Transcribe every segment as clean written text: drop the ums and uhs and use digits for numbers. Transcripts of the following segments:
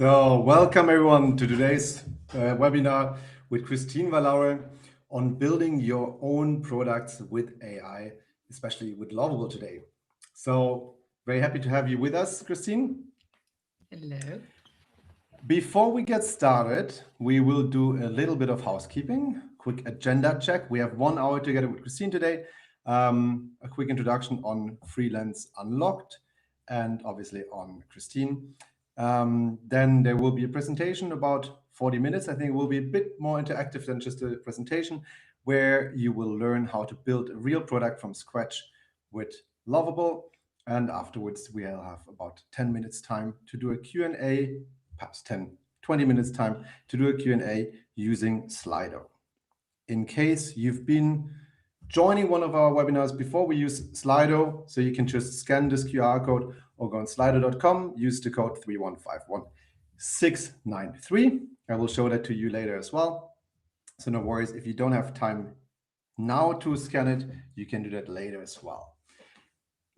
So welcome everyone to today's webinar with Christine Vallaure on building your own products with AI, especially with Lovable today. So very happy to have you with us, Christine. Hello. Before we get started, we will do a little bit of housekeeping, quick agenda check. We have 1 hour together with Christine today. A quick introduction on Freelance Unlocked and obviously on Christine. Then there will be a presentation about 40 minutes. I think it will be a bit more interactive than just a presentation, where you will learn how to build a real product from scratch with Lovable. And afterwards, we'll have about 10 minutes time to do a Q&A, perhaps 20 minutes time to do a Q&A using Slido. In case you've been joining one of our webinars before, we use Slido, so you can just scan this QR code or go on slido.com, use the code 3151693. I will show that to you later as well. So no worries, if you don't have time now to scan it, you can do that later as well.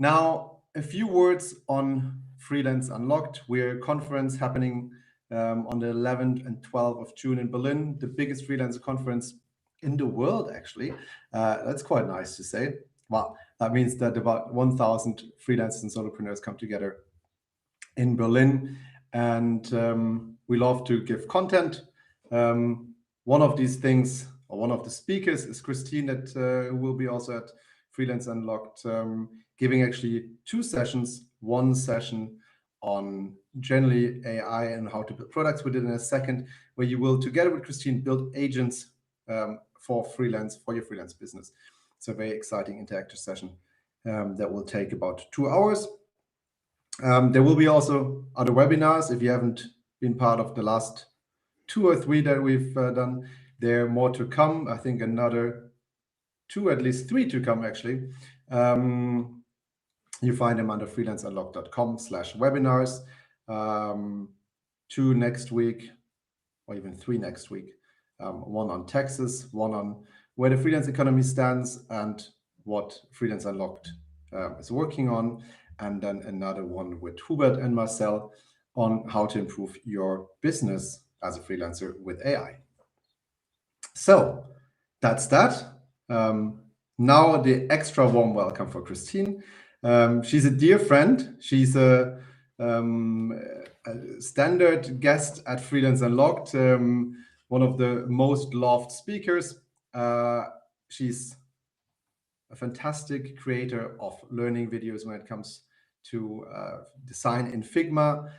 Now, a few words on Freelance Unlocked. We're a conference happening on the 11th and 12th of June in Berlin, the biggest freelancer conference in the world, actually. That's quite nice to say. Well, that means that about 1,000 freelancers and solopreneurs come together in Berlin, and we love to give content. One of these things, or one of the speakers, is Christine, that will be also at Freelance Unlocked, giving actually 2 sessions, one session on generally AI and how to build products with it, in a second, where you will, together with Christine, build agents for your freelance business. It's a very exciting interactive session that will take about 2 hours. There will be also other webinars. If you haven't been part of the last 2 or 3 that we've done, there are more to come. I think another 2, at least 3 to come, actually. You find them under freelanceunlocked.com/webinars. 2 next week, or even 3 next week. One on Texas, one on where the freelance economy stands and what Freelance Unlocked is working on, and then another one with Hubert and Marcel on how to improve your business as a freelancer with AI. So that's that. Now the extra warm welcome for Christine. She's a dear friend. She's a standard guest at Freelance Unlocked, one of the most loved speakers. She's a fantastic creator of learning videos when it comes to design in Figma.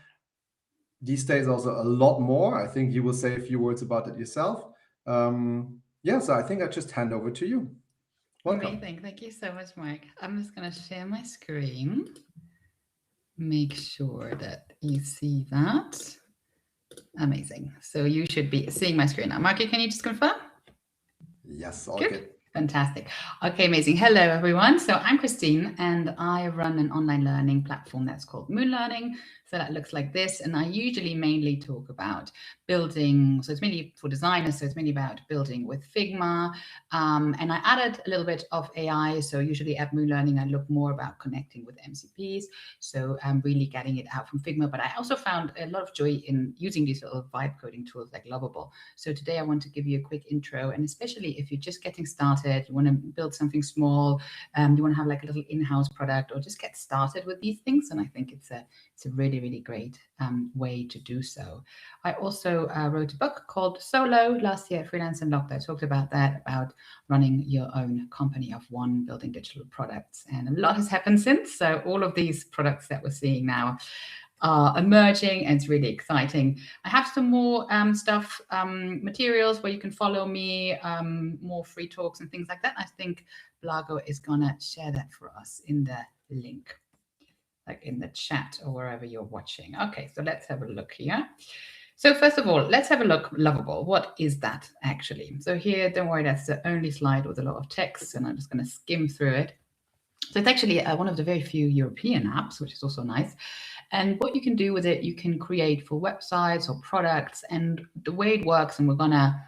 These days also a lot more. I think you will say a few words about it yourself. So I think I just hand over to you. Welcome. Amazing. Thank you so much, Mike. I'm just going to share my screen. Make sure that you see that. Amazing. So you should be seeing my screen now. Marky, can you just confirm? Yes, all good. Fantastic. Okay, amazing. Hello, everyone. So I'm Christine, and I run an online learning platform that's called Moon Learning. So that looks like this. And I usually mainly talk about building. So it's mainly for designers. So it's mainly about building with Figma. And I added a little bit of AI. So usually at Moon Learning, I look more about connecting with MCPs. So I'm really getting it out from Figma. But I also found a lot of joy in using these little vibe coding tools like Lovable. So today I want to give you a quick intro. And especially if you're just getting started, you want to build something small, you want to have like a little in-house product, or just get started with these things. And I think it's a really, really great way to do so. I also wrote a book called Solo last year at Freelance Unlocked. I talked about that, about running your own company of one, building digital products. And a lot has happened since. So all of these products that we're seeing now are emerging, and it's really exciting. I have some more stuff, materials where you can follow me, more free talks and things like that. I think Blago is gonna share that for us in the link, like in the chat or wherever you're watching. Okay, so let's have a look here. So first of all, let's have a look. Lovable. What is that actually? So here, don't worry, that's the only slide with a lot of text, and I'm just going to skim through it. So it's actually one of the very few European apps, which is also nice. And what you can do with it, you can create for websites or products. And the way it works, and we're going to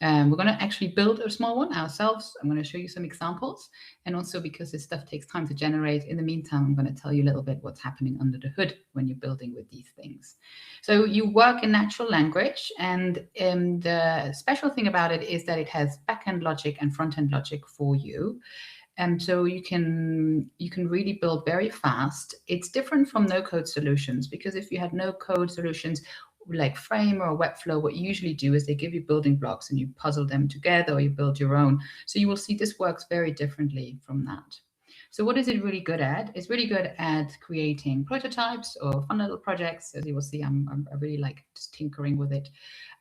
We're going to actually build a small one ourselves. I'm going to show you some examples. And also because this stuff takes time to generate, in the meantime, I'm going to tell you a little bit what's happening under the hood when you're building with these things. So you work in natural language, and the special thing about it is that it has back-end logic and front-end logic for you. And so you can really build very fast. It's different from no-code solutions, because if you had no-code solutions like Frame or Webflow, what you usually do is they give you building blocks and you puzzle them together, or you build your own. So you will see this works very differently from that. So what is it really good at? It's really good at creating prototypes or fun little projects. As you will see, I really like just tinkering with it.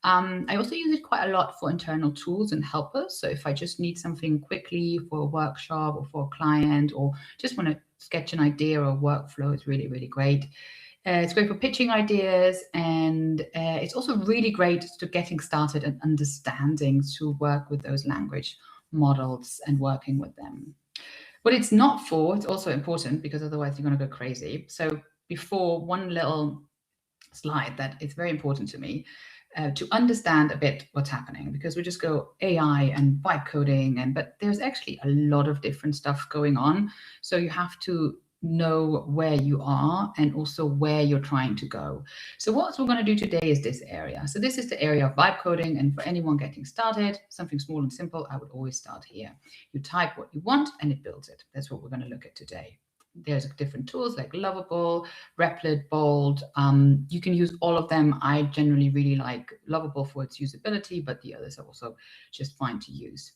I also use it quite a lot for internal tools and helpers. So if I just need something quickly for a workshop or for a client, or just want to sketch an idea or a workflow, it's really, really great. It's great for pitching ideas, and it's also really great to getting started and understanding to work with those language models and working with them. What it's not for, it's also important, because otherwise you're going to go crazy. So before, one little slide that is very important to me, to understand a bit what's happening, because we just go AI and vibe coding, but there's actually a lot of different stuff going on. So you have to know where you are and also where you're trying to go. So what we're going to do today is this area. So this is the area of vibe coding, and for anyone getting started, something small and simple, I would always start here. You type what you want and it builds it. That's what we're going to look at today. There's different tools like Lovable, Replit, Bold. You can use all of them. I generally really like Lovable for its usability, but the others are also just fine to use.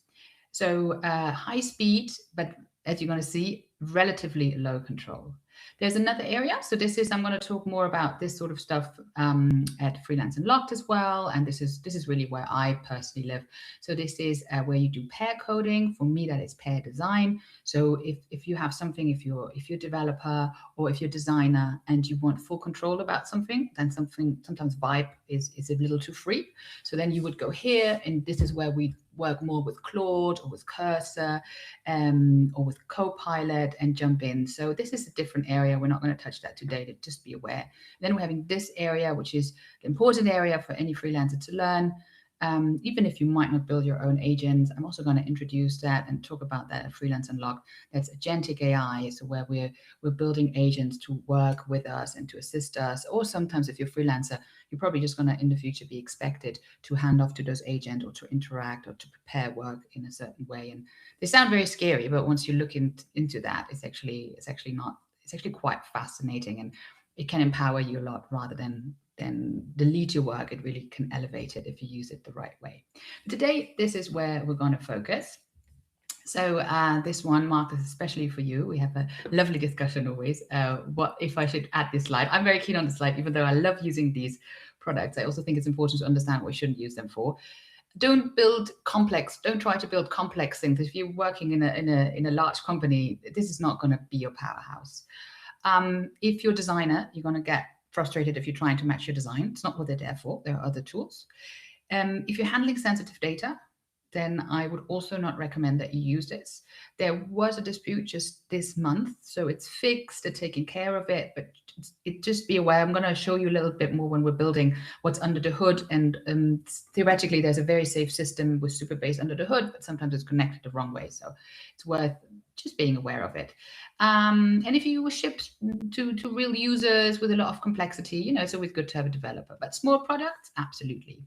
So high speed, but as you're going to see, relatively low control. There's another area. So this is, I'm going to talk more about this sort of stuff at Freelance Unlocked as well. And this is really where I personally live. So this is where you do pair coding. For me, that is pair design. So if you have something, if you're a developer or if you're a designer and you want full control about something, then sometimes Vibe is a little too free. So then you would go here, and this is where we work more with Claude or with Cursor or with Copilot and jump in. So this is a different area. We're not going to touch that today, just be aware. Then we're having this area, which is the important area for any freelancer to learn. Even if you might not build your own agents, I'm also going to introduce that and talk about that at Freelance Unlocked. That's agentic AI, so where we're building agents to work with us and to assist us. Or sometimes if you're a freelancer, you're probably just going to in the future be expected to hand off to those agents or to interact or to prepare work in a certain way. And they sound very scary, but once you look into that, it's actually quite fascinating, and it can empower you a lot rather than delete your work. It really can elevate it if you use it the right way. But today, this is where we're going to focus. So this one, Mark, is especially for you. We have a lovely discussion always. What if I should add this slide? I'm very keen on this slide, even though I love using these products. I also think it's important to understand what we shouldn't use them for. Don't try to build complex things. If you're working in a large company, this is not going to be your powerhouse. If you're a designer, you're going to get frustrated if you're trying to match your design. It's not what they're there for. There are other tools. If you're handling sensitive data, then I would also not recommend that you use this. There was a dispute just this month, so it's fixed, they're taking care of it, but just be aware. I'm going to show you a little bit more when we're building what's under the hood, and theoretically there's a very safe system with Superbase under the hood, but sometimes it's connected the wrong way, so it's worth just being aware of it. And if you ship to real users with a lot of complexity, it's always good to have a developer, but small products, absolutely.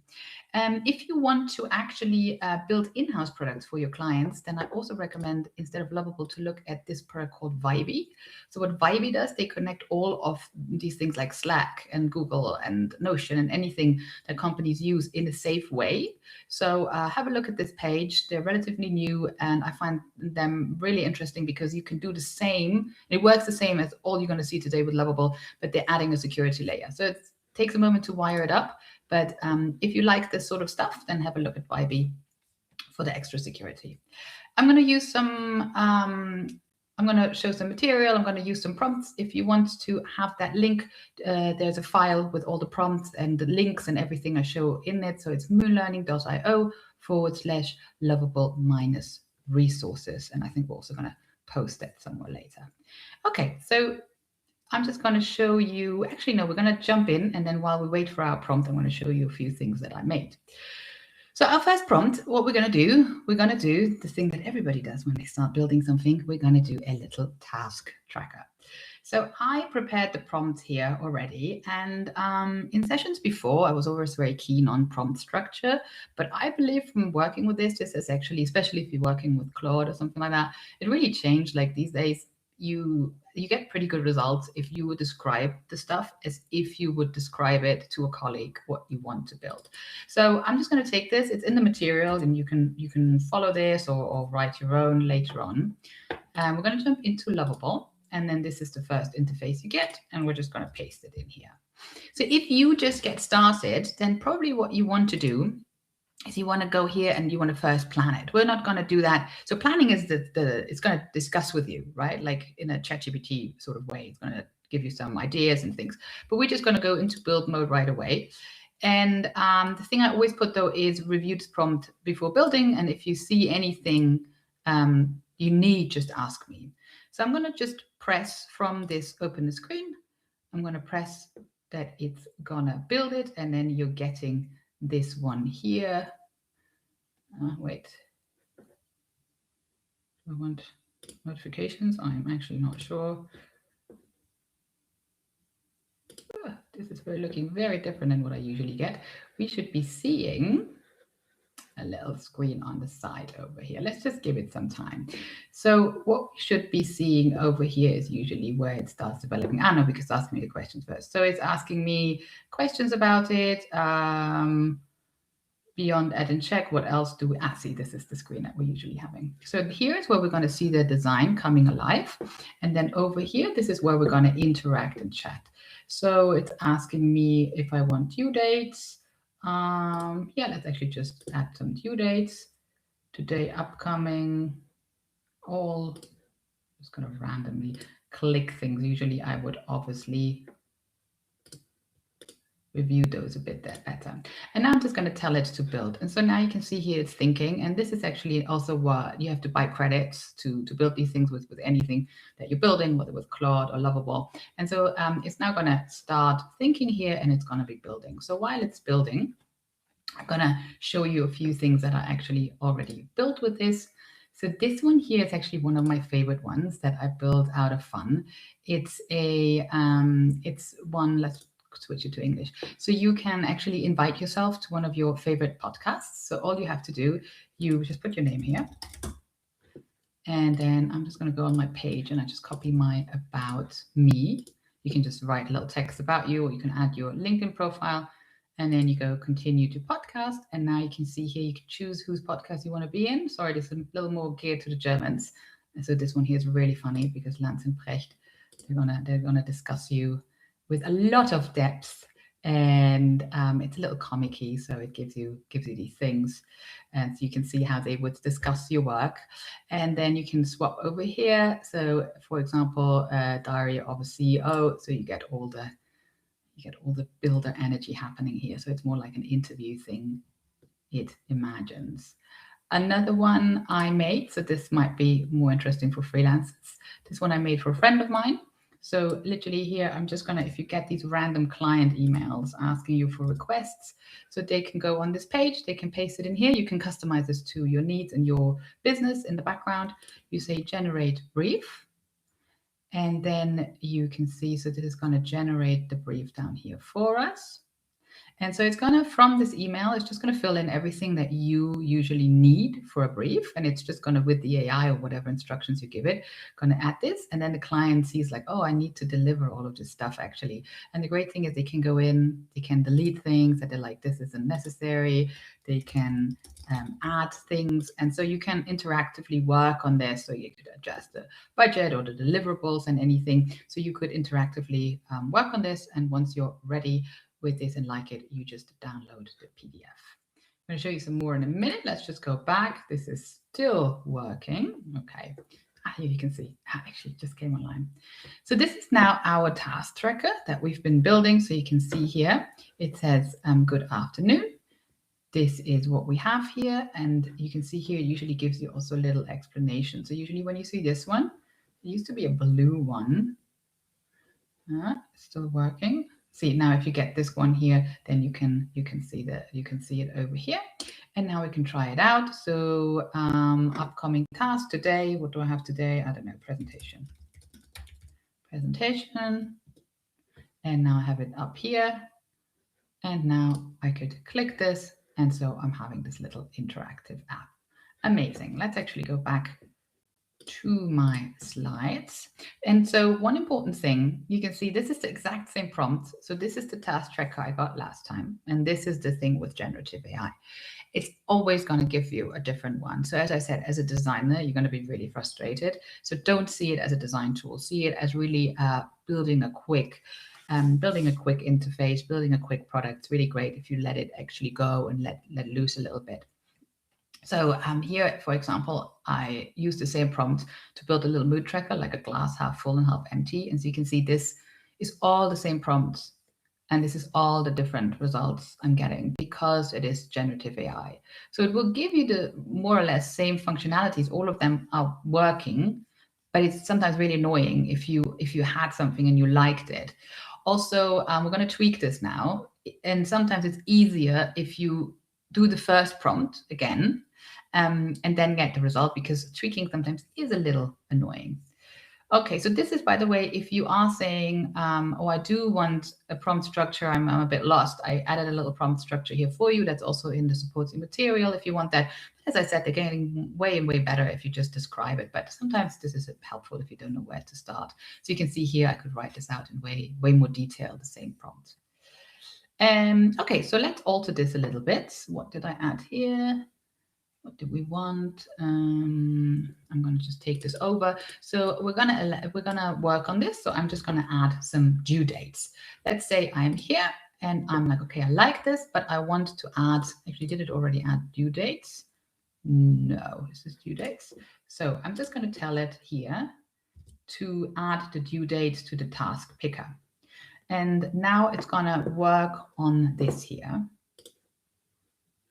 If you want to actually build in-house products for your clients, then I also recommend, instead of Lovable, to look at this product called Vibey. So what Vibey does, they connect all of these things like Slack and Google and Notion and anything that companies use in a safe way. So have a look at this page. They're relatively new, and I find them really interesting because you can do the same. It works the same as all you're going to see today with Lovable, but they're adding a security layer. So it takes a moment to wire it up. But if you like this sort of stuff, then have a look at Vibey for the extra security. I'm going to use some, I'm going to show some material. I'm going to use some prompts. If you want to have that link, there's a file with all the prompts and the links and everything I show in it. So it's moonlearning.io/lovable-resources. And I think we're also going to post that somewhere later. Okay, so I'm just going to show you, actually, no, we're going to jump in, and then while we wait for our prompt, I'm going to show you a few things that I made. So our first prompt, what we're going to do the thing that everybody does when they start building something. We're going to do a little task tracker. So I prepared the prompt here already. And in sessions before, I was always very keen on prompt structure. But I believe from working with this is actually, especially if you're working with Claude or something like that, it really changed. Like these days, you get pretty good results if you would describe the stuff as if you would describe it to a colleague what you want to build. So I'm just going to take this. It's in the materials, and you can follow this or write your own later on. And we're going to jump into Lovable, and then this is the first interface you get, and we're just going to paste it in here. So if you just get started, then probably what you want to do is you want to go here and you want to first plan it. We're not going to do that. So planning is it's going to discuss with you, right? Like in a ChatGPT sort of way. It's going to give you some ideas and things. But we're just going to go into build mode right away. And the thing I always put, though, is review this prompt before building. And if you see anything you need, just ask me. So I'm going to just press from this open the screen. I'm going to press that it's going to build it. And then you're getting this one here. Wait. I want notifications. I'm actually not sure. This is looking very different than what I usually get. We should be seeing a little screen on the side over here. Let's just give it some time. So what we should be seeing over here is usually where it starts developing. No, because it's asking me the questions first. So it's asking me questions about it. Beyond add and check, what else do we see? This is the screen that we're usually having. So here's where we're going to see the design coming alive. And then over here, this is where we're going to interact and chat. So it's asking me if I want due dates. Yeah, let's actually just add some due dates. Today, upcoming, all. I'm just going to randomly click things. Usually I would obviously review those a bit better. And now I'm just going to tell it to build. And so now you can see here it's thinking. And this is actually also what you have to buy credits to build these things with anything that you're building, whether with Claude or Lovable. And so it's now going to start thinking here, and it's going to be building. So while it's building, I'm going to show you a few things that are actually already built with this. So this one here is actually one of my favorite ones that I built out of fun. It's one, let's switch it to English. So you can actually invite yourself to one of your favorite podcasts. So all you have to do, you just put your name here. And then I'm just going to go on my page and I just copy my about me. You can just write a little text about you, or you can add your LinkedIn profile. And then you go continue to podcast. And now you can see here, you can choose whose podcast you want to be in. Sorry, this is a little more geared to the Germans. And so this one here is really funny because Lance and Precht, they're gonna discuss you with a lot of depth. And it's a little comic-y, so it gives you these things. And so you can see how they would discuss your work. And then you can swap over here. So for example, diary of a CEO. So you get all the builder energy happening here. So it's more like an interview thing, it imagines. Another one I made, so this might be more interesting for freelancers. This one I made for a friend of mine. So literally here, I'm just gonna, if you get these random client emails asking you for requests, so they can go on this page, they can paste it in here. You can customize this to your needs and your business in the background. You say generate brief. And then you can see, so this is going to generate the brief down here for us. And so it's going to, from this email, it's just going to fill in everything that you usually need for a brief. And it's just going to, with the AI or whatever instructions you give it, going to add this. And then the client sees like, oh, I need to deliver all of this stuff actually. And the great thing is they can go in, they can delete things that they're like, this isn't necessary. They can add things. And so you can interactively work on this. So you could adjust the budget or the deliverables and anything. So you could interactively work on this. And once you're ready with this and like it, you just download the PDF. I'm going to show you some more in a minute. Let's just go back. This is still working. Okay. Here you can see, actually just came online. So this is now our task tracker that we've been building. So you can see here, it says good afternoon. This is what we have here. And you can see here, it usually gives you also a little explanation. So usually when you see this one, it used to be a blue one. Still working. See now, if you get this one here, then you can see it over here. And now we can try it out. So upcoming task today, what do I have today? I don't know, presentation. And now I have it up here. And now I could click this. And so I'm having this little interactive app. Amazing. Let's actually go back to my slides. And so one important thing, you can see this is the exact same prompt. So this is the task tracker I got last time. And this is the thing with generative AI. It's always going to give you a different one. So as I said, as a designer, you're going to be really frustrated. So don't see it as a design tool. See it as really building a quick interface, building a quick product. It's really great if you let it actually go and let loose a little bit. So here, for example, I use the same prompt to build a little mood tracker, like a glass half full and half empty. And so you can see this is all the same prompts. And this is all the different results I'm getting because it is generative AI. So it will give you the more or less same functionalities. All of them are working, but it's sometimes really annoying if you had something and you liked it. Also, we're going to tweak this now. And sometimes it's easier if you do the first prompt again and then get the result, because tweaking sometimes is a little annoying. Okay, so this is, by the way, if you are saying, oh, I do want a prompt structure, I'm a bit lost. I added a little prompt structure here for you. That's also in the supporting material if you want that. As I said, they're getting way better if you just describe it. But sometimes this is helpful if you don't know where to start. So you can see here, I could write this out in way more detail, the same prompt. Okay, so let's alter this a little bit. What did I add here? What do we want? I'm going to just take this over. So we're gonna work on this. So I'm just going to add some due dates. Let's say I'm here and I'm like, okay, I like this, but I want to add. Actually, did it already add due dates? No, this is due dates. So I'm just going to tell it here to add the due date to the task picker. And now it's going to work on this here.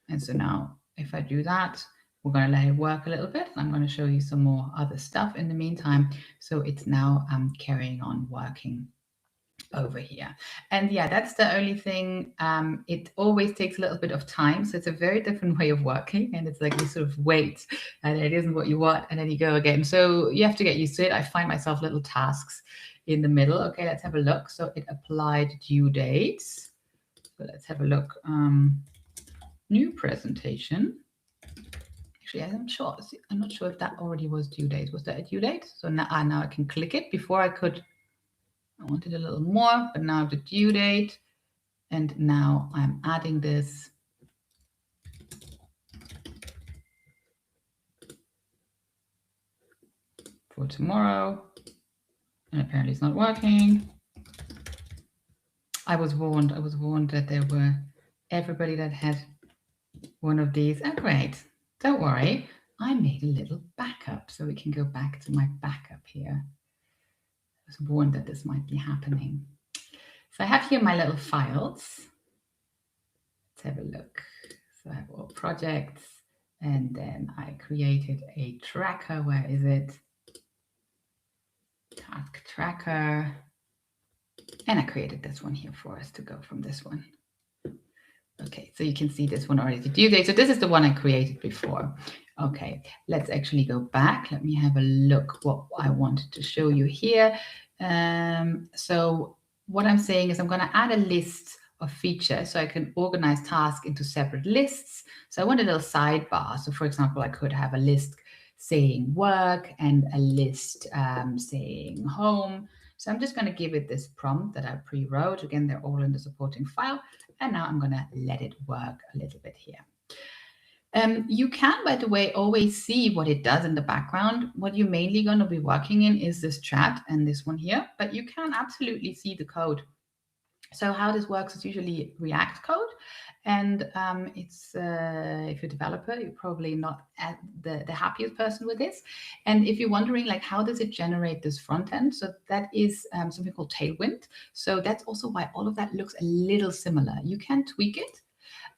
And so now if I do that, we're going to let it work a little bit. I'm going to show you some more other stuff in the meantime. So it's now carrying on working over here. And yeah, that's the only thing. It always takes a little bit of time. So it's a very different way of working. And it's like you sort of wait and it isn't what you want. And then you go again. So you have to get used to it. I find myself little tasks in the middle. Okay, let's have a look. So it applied due dates. So let's have a look. New presentation. Actually, I'm not sure if that already was due date. Was that a due date? So now I can click it. Before I wanted a little more, but now the due date. And now I'm adding this. For tomorrow. And apparently it's not working. I was warned that there were everybody that had one of these. Oh, great. Don't worry. I made a little backup, so we can go back to my backup here. I was warned that this might be happening. So I have here my little files. Let's have a look. So I have all projects, and then I created a tracker. Where is it? Task tracker. And I created this one here for us to go from this one. Okay, so you can see this one already, the due date. So this is the one I created before. Okay, let's actually go back. Let me have a look what I wanted to show you here. So what I'm saying is I'm going to add a list of features so I can organize tasks into separate lists. So I want a little sidebar. So for example, I could have a list saying work and a list saying home. So I'm just going to give it this prompt that I pre-wrote. Again, they're all in the supporting file. And now I'm going to let it work a little bit here. You can, by the way, always see what it does in the background. What you're mainly going to be working in is this chat and this one here, but you can absolutely see the code. So how this works is usually React code. And it's if you're a developer, you're probably not the happiest person with this. And if you're wondering, like, how does it generate this front end? So that is something called Tailwind. So that's also why all of that looks a little similar. You can tweak it,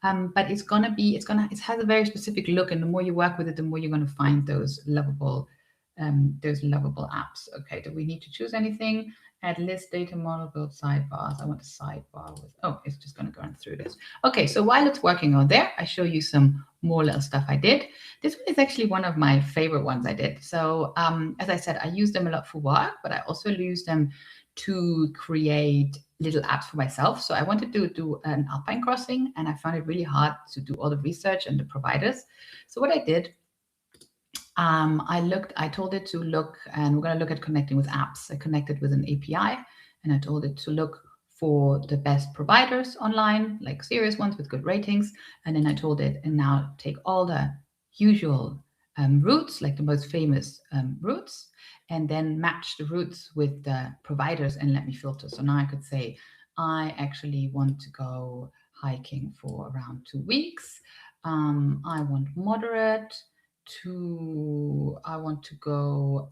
but it has a very specific look. And the more you work with it, the more you're going to find those lovable apps. Okay, do we need to choose anything? Add list, data model, build sidebars. I want a sidebar with, it's just going to go through this. Okay, so while it's working on there, I show you some more little stuff I did. This one is actually one of my favorite ones I did. So as I said, I use them a lot for work, but I also use them to create little apps for myself. So I wanted to do an alpine crossing, and I found it really hard to do all the research and the providers. So what I did, I told it to look, and we're going to look at connecting with apps. I connected with an API, and I told it to look for the best providers online, like serious ones with good ratings. And then I told it, and now take all the usual routes, like the most famous routes, and then match the routes with the providers and let me filter. So now I could say, I actually want to go hiking for around 2 weeks. I want moderate. I want to go,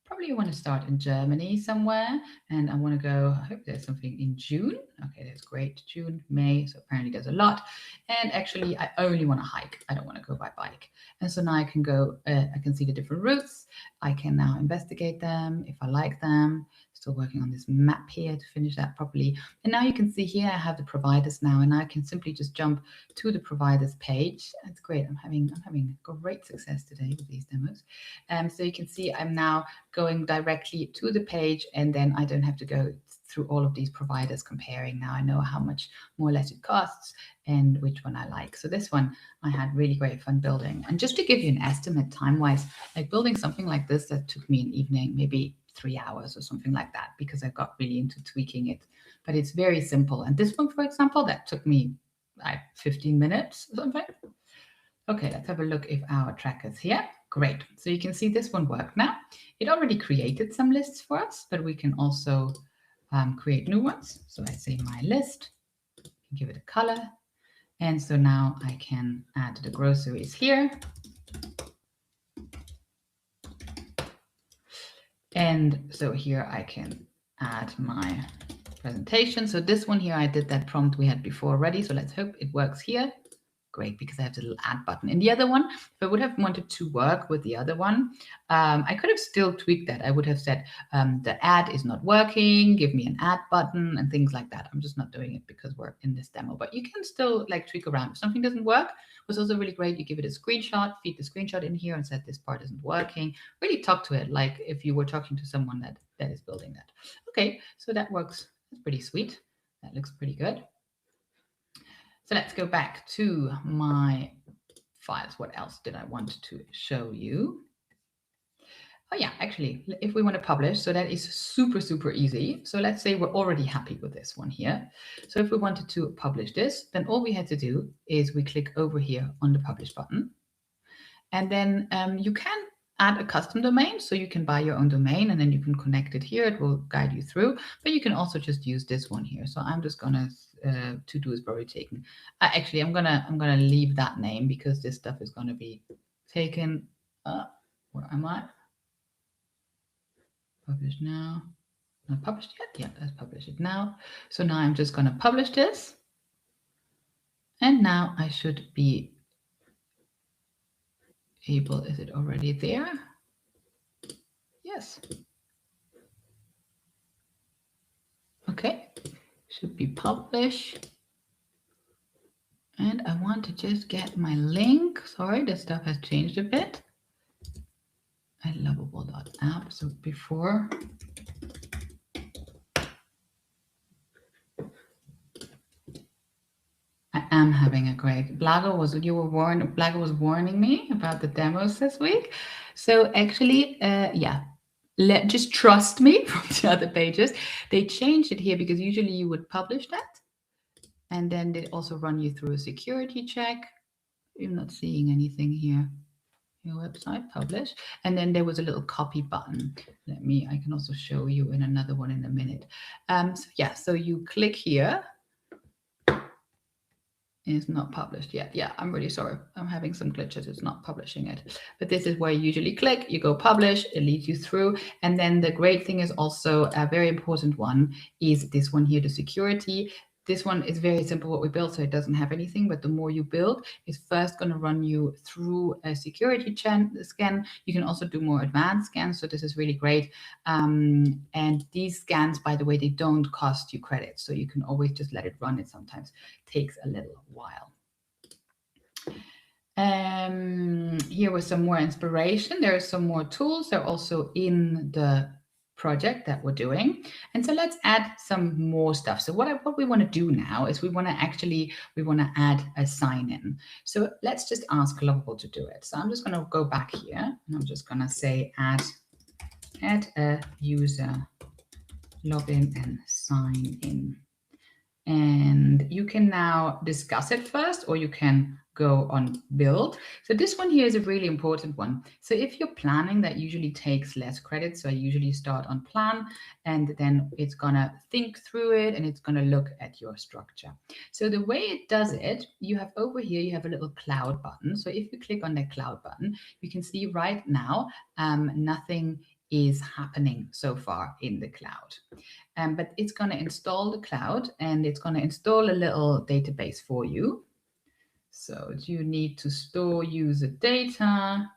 probably want to start in Germany somewhere, and I want to go, I hope there's something in June. Okay, that's great. June, May, so apparently there's a lot. And actually, I only want to hike. I don't want to go by bike. And so now I can go, I can see the different routes. I can now investigate them if I like them. Still working on this map here to finish that properly. And now you can see here I have the providers now, and I can simply just jump to the providers page. That's great. I'm having great success today with these demos. So you can see I'm now going directly to the page, and then I don't have to go through all of these providers comparing. Now I know how much more or less it costs and which one I like. So this one I had really great fun building. And just to give you an estimate time-wise, like building something like this, that took me an evening, maybe 3 hours or something like that, because I got really into tweaking it. But it's very simple. And this one, for example, that took me like 15 minutes or something. Okay, let's have a look if our tracker's here. Great. So you can see this one worked now. It already created some lists for us, but we can also create new ones. So I say my list, give it a color. And so now I can add the groceries here. And so here I can add my presentation. So this one here, I did that prompt we had before already. So let's hope it works here. Great, because I have the little add button. In the other one, if I would have wanted to work with the other one, I could have still tweaked that. I would have said, the ad is not working, give me an add button and things like that. I'm just not doing it because we're in this demo, but you can still like tweak around. If something doesn't work, was also really great. You give it a screenshot, feed the screenshot in here and said this part isn't working. Really talk to it like if you were talking to someone that is building that. Okay, so that works. That's pretty sweet. That looks pretty good. So let's go back to my files. What else did I want to show you? Oh yeah, actually, if we want to publish, so that is super, super easy. So let's say we're already happy with this one here. So if we wanted to publish this, then all we had to do is we click over here on the publish button. And then you can add a custom domain. So you can buy your own domain and then you can connect it here. It will guide you through, but you can also just use this one here. So I'm just gonna to do is probably taken. Actually, I'm gonna leave that name because this stuff is gonna be taken. Where am I? Publish now. Not published yet. Yeah, let's publish it now. So now I'm just gonna publish this, and now I should be able. Is it already there? Yes. Okay, should be published. And I want to just get my link. Sorry, this stuff has changed a bit. At lovable.app. So before. I am having a great. Blago was warning me about the demos this week. So actually, yeah. Just trust me from the other pages. They changed it here because usually you would publish that. And then they also run you through a security check. I'm not seeing anything here. Your website, publish. And then there was a little copy button. I can also show you in another one in a minute. So yeah, so you click here. It's not published yet. Yeah, I'm really sorry. I'm having some glitches. It's not publishing it. But this is where you usually click, you go publish, it leads you through. And then the great thing is also a very important one is this one here, the security. This one is very simple what we built, so it doesn't have anything, but the more you build, it's first going to run you through a security scan. You can also do more advanced scans, so this is really great. And these scans, by the way, they don't cost you credits, so you can always just let it run. It sometimes takes a little while. Here was some more inspiration. There are some more tools. They're also in the project that we're doing. And so let's add some more stuff. So what we want to do now is we want to add a sign-in. So let's just ask Lovable to do it. So I'm just going to go back here and I'm just going to say add a user login and sign in. And you can now discuss it first, or you can go on build. So this one here is a really important one. So if you're planning, that usually takes less credit. So I usually start on plan, and then it's gonna think through it and it's gonna look at your structure. So the way it does it, you have over here, you have a little cloud button. So if you click on that cloud button, you can see right now, nothing is happening so far in the cloud. But it's going to install the cloud and it's going to install a little database for you. So you need to store user data.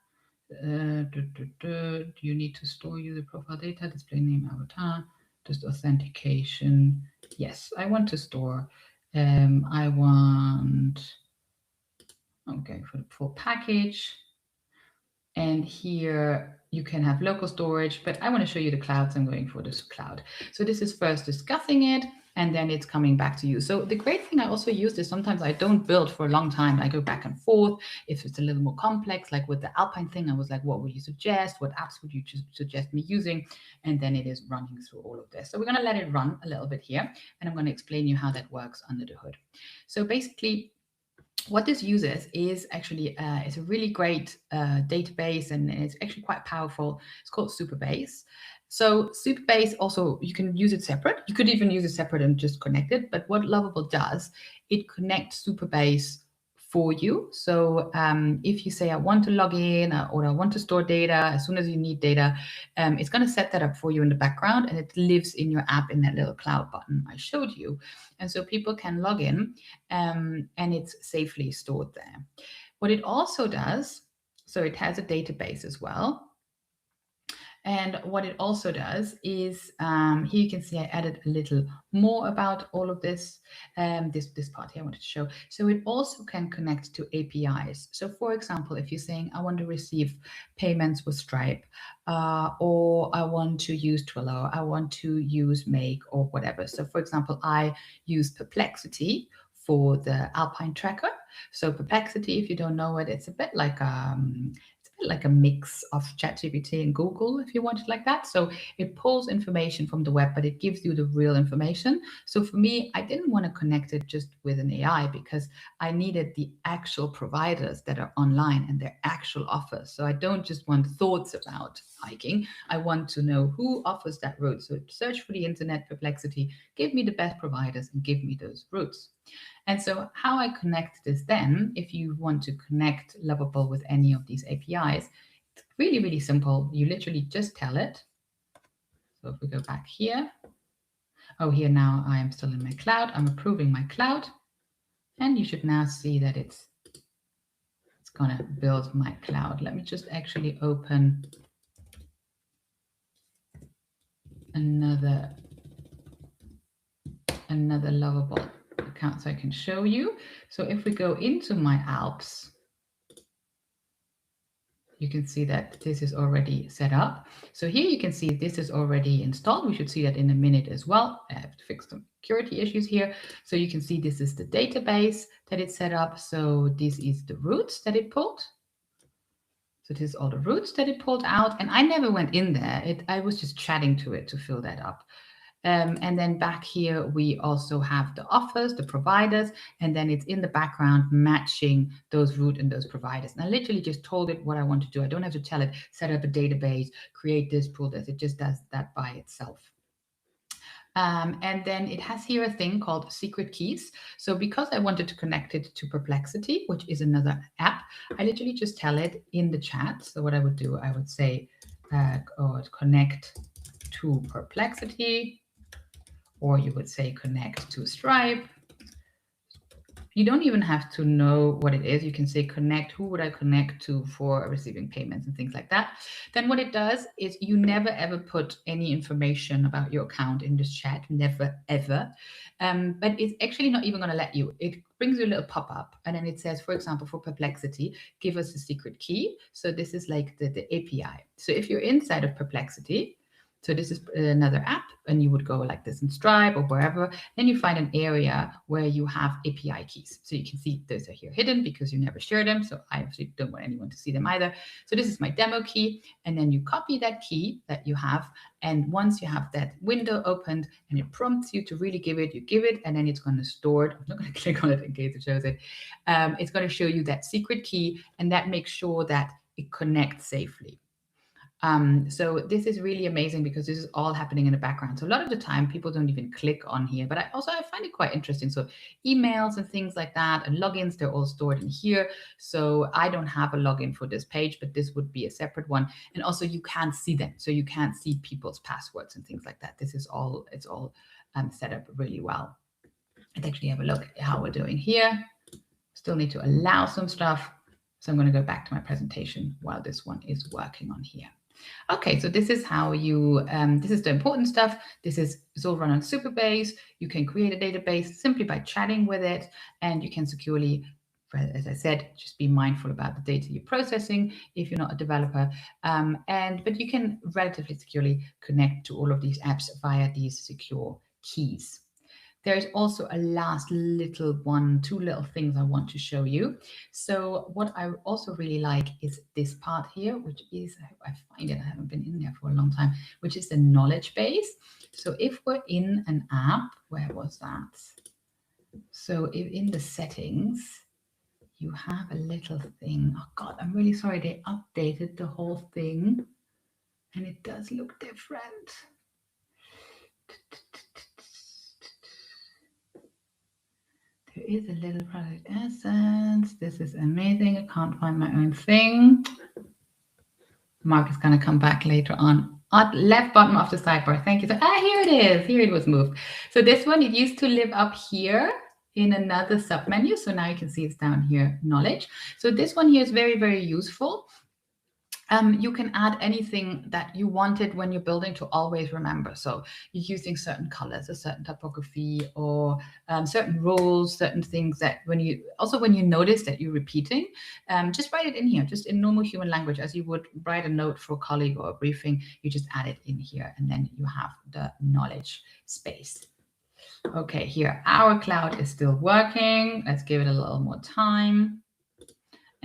You need to store user profile data, display name, avatar, just authentication. Yes, I want to store. I want, okay, for the full package. And here you can have local storage, but I want to show you the clouds. I'm going for this cloud. So this is first discussing it, and then it's coming back to you. So the great thing I also use is sometimes I don't build for a long time. I go back and forth. If it's a little more complex, like with the Alpine thing, I was like, what would you suggest? What apps would you suggest me using? And then it is running through all of this. So we're going to let it run a little bit here, and I'm going to explain you how that works under the hood. So basically, what this uses is actually it's a really great database, and it's actually quite powerful. It's called Supabase. So Supabase also, you can use it separate. You could even use it separate and just connect it. But what Lovable does, it connects Supabase for you. So if you say, I want to log in or I want to store data, as soon as you need data, it's going to set that up for you in the background, and it lives in your app in that little cloud button I showed you. And so people can log in and it's safely stored there. What it also does, so it has a database as well. And what it also does is, here you can see I added a little more about all of this, this part here I wanted to show. So it also can connect to APIs. So for example, if you're saying, I want to receive payments with Stripe, or I want to use Twilio, I want to use Make or whatever. So for example, I use Perplexity for the Alpine tracker. So Perplexity, if you don't know it, it's a bit like a mix of ChatGPT and Google, if you want it like that. So it pulls information from the web, but it gives you the real information. So for me, I didn't want to connect it just with an AI because I needed the actual providers that are online and their actual offers. So I don't just want thoughts about hiking. I want to know who offers that route. So search for the internet, Perplexity, give me the best providers and give me those routes. And so how I connect this then, if you want to connect Lovable with any of these APIs, it's really, really simple. You literally just tell it. So if we go back here, oh, here now I am still in my cloud. I'm approving my cloud. And you should now see that it's going to build my cloud. Let me just actually open another Lovable account so I can show you. So if we go into my Alps, you can see that this is already set up. So here you can see this is already installed. We should see that in a minute as well. I have to fix some security issues here. So you can see this is the database that it's set up. So this is the routes that it pulled. So this is all the routes that it pulled out. And I never went in there. I was just chatting to it to fill that up. And then back here, we also have the offers, the providers, and then it's in the background matching those route and those providers. And I literally just told it what I want to do. I don't have to tell it, set up a database, create this, pull this. It just does that by itself. And then it has here a thing called secret keys. So because I wanted to connect it to Perplexity, which is another app, I literally just tell it in the chat. So what I would do, I would say, connect to Perplexity, or you would say connect to Stripe. You don't even have to know what it is. You can say connect, who would I connect to for receiving payments and things like that. Then what it does is you never ever put any information about your account in this chat, never ever. But it's actually not even going to let you. It brings you a little pop-up, and then it says, for example, for Perplexity, give us a secret key. So this is like the API. So if you're inside of Perplexity, so this is another app, and you would go like this in Stripe or wherever. Then you find an area where you have API keys. So you can see those are here hidden because you never share them. So I actually don't want anyone to see them either. So this is my demo key. And then you copy that key that you have. And once you have that window opened and it prompts you to really give it, you give it, and then it's going to store it. I'm not going to click on it in case it shows it. It's going to show you that secret key, and that makes sure that it connects safely. So this is really amazing because this is all happening in the background. So a lot of the time people don't even click on here, but I find it quite interesting. So emails and things like that and logins, they're all stored in here. So I don't have a login for this page, but this would be a separate one. And also you can't see them. So you can't see people's passwords and things like that. This is all, it's all set up really well. Let's actually have a look at how we're doing here. Still need to allow some stuff. So I'm going to go back to my presentation while this one is working on here. Okay, so this is how you, this is the important stuff. It's all run on Supabase. You can create a database simply by chatting with it, and you can securely, as I said, just be mindful about the data you're processing if you're not a developer. But you can relatively securely connect to all of these apps via these secure keys. There's also a last little one, two little things I want to show you. So what I also really like is this part here, which is, I hope I find it, I haven't been in there for a long time, which is the knowledge base. So if we're in an app, where was that? So if in the settings, you have a little thing. Oh God, I'm really sorry. They updated the whole thing and it does look different. There is a little product essence. This is amazing. I can't find my own thing. Mark is going to come back later on. At left bottom of the sidebar. Thank you. So, here it is. Here it was moved. So this one, it used to live up here in another submenu. So now you can see it's down here, knowledge. So this one here is very, very useful. You can add anything that you wanted when you're building to always remember. So you're using certain colors, a certain typography, or certain rules, certain things that when you notice that you're repeating, just write it in here, just in normal human language, as you would write a note for a colleague or a briefing. You just add it in here, and then you have the knowledge space. Okay, here, our cloud is still working. Let's give it a little more time.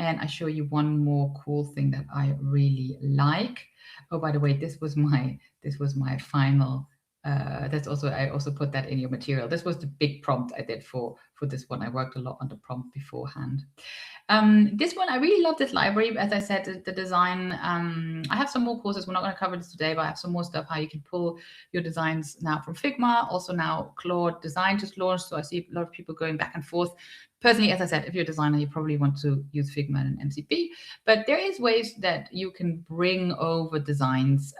And I show you one more cool thing that I really like. Oh, by the way, this was my final. I also put that in your material. This was the big prompt I did for this one. I worked a lot on the prompt beforehand. This one, I really love this library. As I said, the design, I have some more courses. We're not going to cover this today, but I have some more stuff, how you can pull your designs now from Figma. Also now Claude Design just launched. So I see a lot of people going back and forth. Personally, as I said, if you're a designer, you probably want to use Figma and MCP, but there is ways that you can bring over designs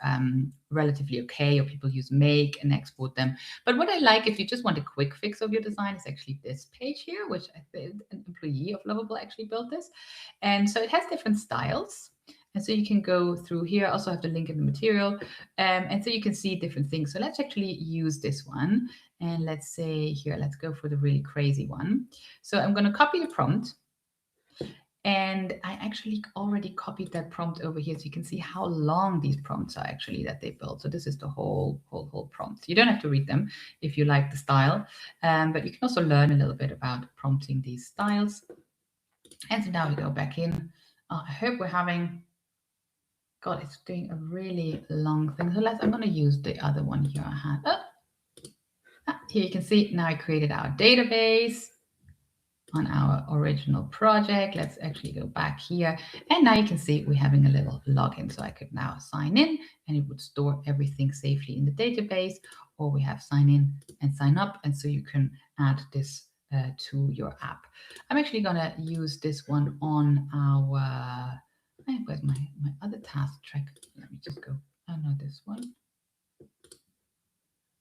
relatively okay, or people use Make and export them. But what I like, if you just want a quick fix of your design, is actually this page here, which I think an employee of Lovable actually built this. And so it has different styles. And so you can go through here. I also have the link in the material. And so you can see different things. So let's actually use this one. And let's say here, let's go for the really crazy one. So I'm going to copy the prompt. And I actually already copied that prompt over here. So you can see how long these prompts are actually that they built. So this is the whole prompt. You don't have to read them if you like the style. But you can also learn a little bit about prompting these styles. And so now we go back in. I hope we're having... God, it's doing a really long thing. So I'm going to use the other one here I had. Here you can see now I created our database on our original project. Let's actually go back here. And now you can see we're having a little login. So I could now sign in and it would store everything safely in the database, or we have sign in and sign up. And so you can add this to your app. I'm actually going to use this one on our... Where's my other task track? Let me just go. Oh no, this one.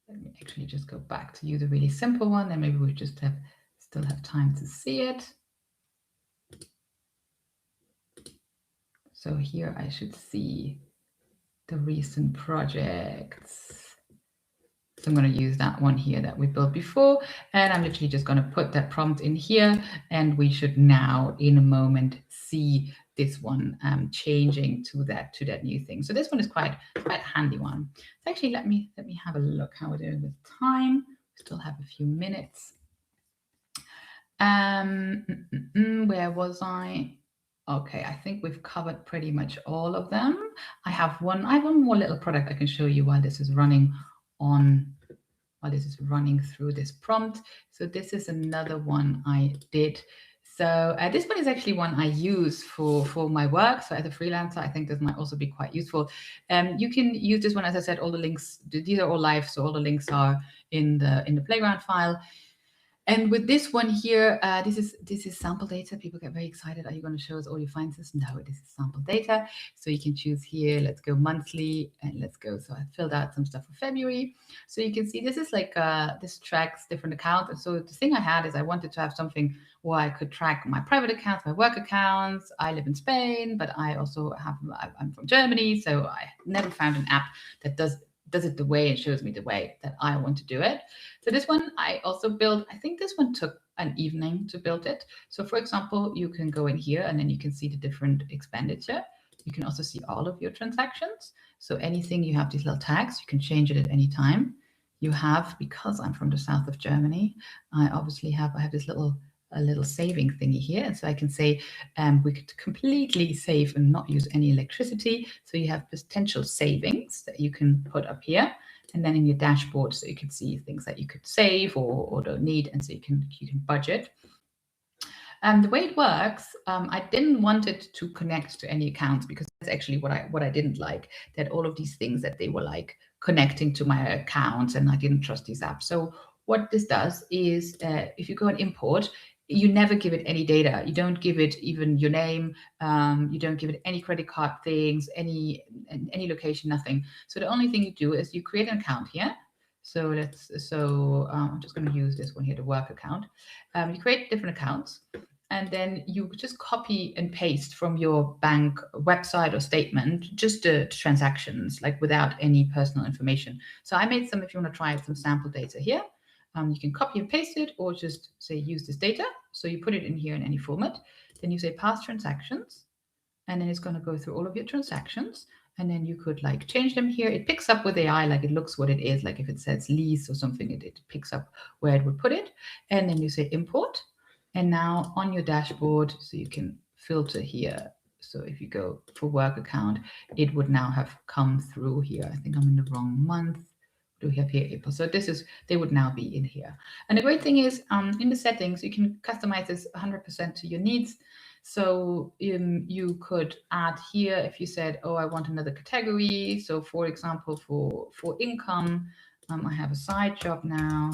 Let me actually just go back to use a really simple one, and maybe we just still have time to see it. So here I should see the recent projects. So I'm going to use that one here that we built before, and I'm literally just going to put that prompt in here, and we should now in a moment see this one changing to that new thing. So this one is quite handy one. So actually, let me have a look how we're doing with time. We still have a few minutes. Where was I? Okay, I think we've covered pretty much all of them. I have one more little product I can show you while this is running through this prompt. So this is another one I did. So this one is actually one I use for my work. So as a freelancer, I think this might also be quite useful. You can use this one, as I said, all the links, these are all live, so all the links are in the playground file. And with this one here, this is sample data. People get very excited. Are you going to show us all your finances? No, this is sample data. So you can choose here. Let's go monthly, and let's go. So I filled out some stuff for February. So you can see this is like this tracks different accounts. And so the thing I had is I wanted to have something where I could track my private accounts, my work accounts. I live in Spain, but I also I'm from Germany, so I never found an app that does it the way and shows me the way that I want to do it. So this one I also built. I think this one took an evening to build it. So for example, you can go in here and then you can see the different expenditure. You can also see all of your transactions. So anything, you have these little tags, you can change it at any time. You have, because I'm from the south of Germany, I have this a little saving thingy here. And so I can say we could completely save and not use any electricity. So you have potential savings that you can put up here. And then in your dashboard, so you can see things that you could save or don't need. And so you can budget. And the way it works, I didn't want it to connect to any accounts, because that's actually what I didn't like, that all of these things that they were like connecting to my accounts, and I didn't trust these apps. So what this does is if you go and import, you never give it any data. You don't give it even your name. You don't give it any credit card things, any location, nothing. So the only thing you do is you create an account here. So I'm just going to use this one here, the work account. You create different accounts, and then you just copy and paste from your bank website or statement just the transactions, like without any personal information. So I made some, if you want to try it, some sample data here. You can copy and paste it, or just say use this data. So you put it in here in any format. Then you say past transactions, and then it's going to go through all of your transactions. And then you could like change them here. It picks up with AI, like it looks what it is. Like if it says lease or something, it picks up where it would put it. And then you say import. And now on your dashboard, so you can filter here. So if you go for work account, it would now have come through here. I think I'm in the wrong month. Do we have here April? So they would now be in here. And the great thing is in the settings, you can customize this 100% to your needs. So you could add here, if you said, oh, I want another category. So for example, for income, I have a side job now.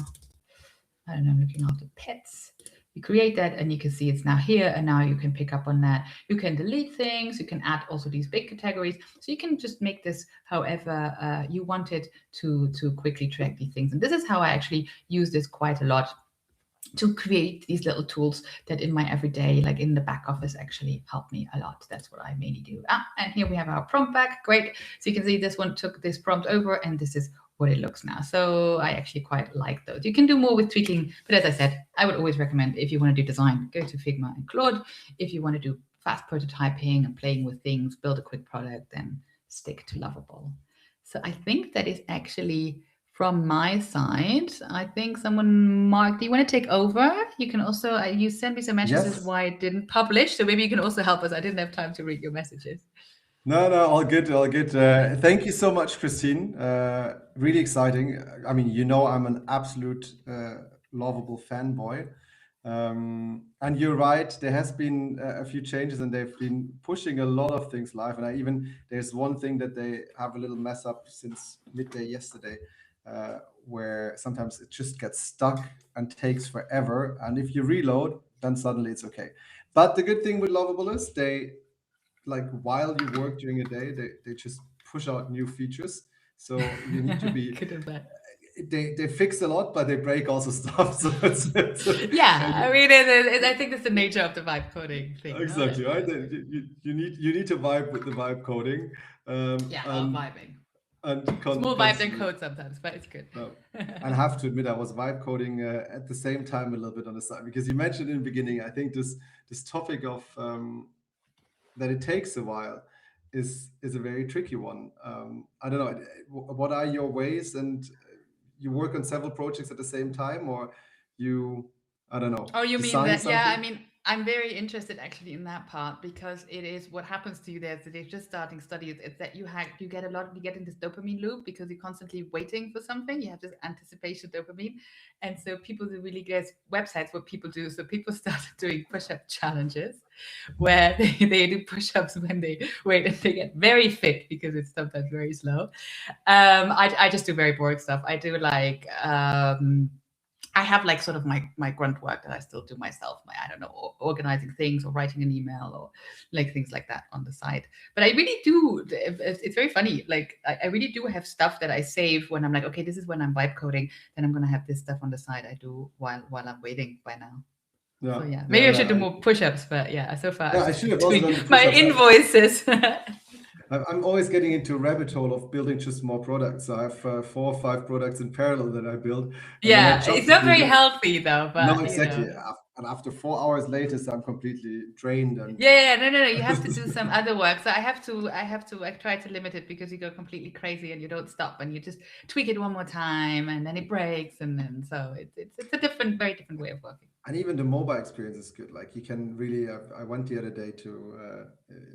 I don't know, I'm looking after pets. You create that and you can see it's now here, and now you can pick up on that. You can delete things, you can add also these big categories. So you can just make this however you want it to quickly track these things. And this is how I actually use this quite a lot, to create these little tools that in my everyday, like in the back office, actually help me a lot. That's what I mainly do. And here we have our prompt back. Great. So you can see this one took this prompt over, and this is what it looks now. So I actually quite like those. You can do more with tweaking, but as I said, I would always recommend, if you want to do design, go to Figma and Claude. If you want to do fast prototyping and playing with things, build a quick product, then stick to Lovable. So I think that is actually from my side. I think someone, Mark, do you want to take over? You can also, you sent me some messages why it didn't publish, so maybe you can also help us. I didn't have time to read your messages. No, all good, all good. Thank you so much, Christine. Really exciting. I mean, I'm an absolute Lovable fanboy. And you're right, there has been a few changes, and they've been pushing a lot of things live. And there's one thing that they have a little mess up since midday yesterday, where sometimes it just gets stuck and takes forever. And if you reload, then suddenly it's okay. But the good thing with Lovable is like while you work during a day, they just push out new features. So you need to be they fix a lot, but they break also stuff. So yeah, I mean, I think that's the nature of the vibe coding thing. Exactly, right? You need to vibe with the vibe coding. Vibing. and It's more vibe than constantly. code sometimes, but it's good. I have to admit, I was vibe coding at the same time a little bit on the side, because you mentioned in the beginning, I think this topic of that it takes a while is a very tricky one. I don't know, what are your ways, and you work on several projects at the same time, or you, I don't know, Oh, you mean design that? Yeah, I something? mean, I'm very interested actually in that part, because it is what happens to you there. So they're just starting studies. It's that you get in this dopamine loop because you're constantly waiting for something. You have this anticipation dopamine, and so people do really get websites. What people do, so people started doing push-up challenges, where they do push-ups when they wait, and they get very fit because it's sometimes very slow. I just do very boring stuff. I do like I have like sort of my grunt work that I still do myself. I don't know, organizing things or writing an email or like things like that on the side. But I really do. It's very funny. Like I really do have stuff that I save when I'm like, okay, this is when I'm vibe coding. Then I'm gonna have this stuff on the side I do while I'm waiting by now. Yeah, So yeah, maybe yeah, I should do yeah. more push-ups. But yeah, so far I'm I just should have also doing done the my push-ups. invoices. I'm always getting into a rabbit hole of building just more products. So I have 4 or 5 products in parallel that I build, and then I Yeah, jump it's not into very the. healthy though. No, But you exactly. know. And after 4 hours later, so I'm completely drained and. Yeah, no. You have to do some other work. So I try to limit it, because you go completely crazy and you don't stop, and you just tweak it one more time and then it breaks, and then so it's a very different way of working. And even the mobile experience is good. Like you can really. I went the other day to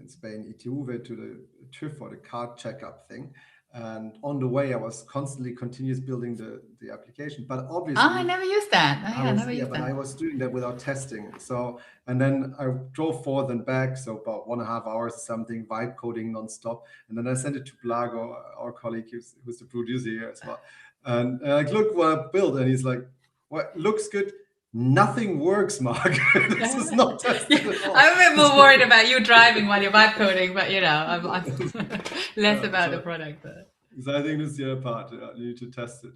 in Spain, ITV, to the TÜV, or the card checkup thing, and on the way I was constantly continuous building the application. But Oh, I obviously, never used that. Oh yeah, I never used but I that. was doing that without testing. So, and then I drove forth and back, so about 1.5 hours or something, vibe coding nonstop. And then I sent it to Blago, our colleague who's the producer here as well. And like, look what I built. And he's like, what looks good? Nothing works, Mark. This is not tested Yeah, at all. I'm a bit more worried about you driving while you're vibe coding, but you know, I'm less about the So, product. But. so I think this is the other part. You need to test it.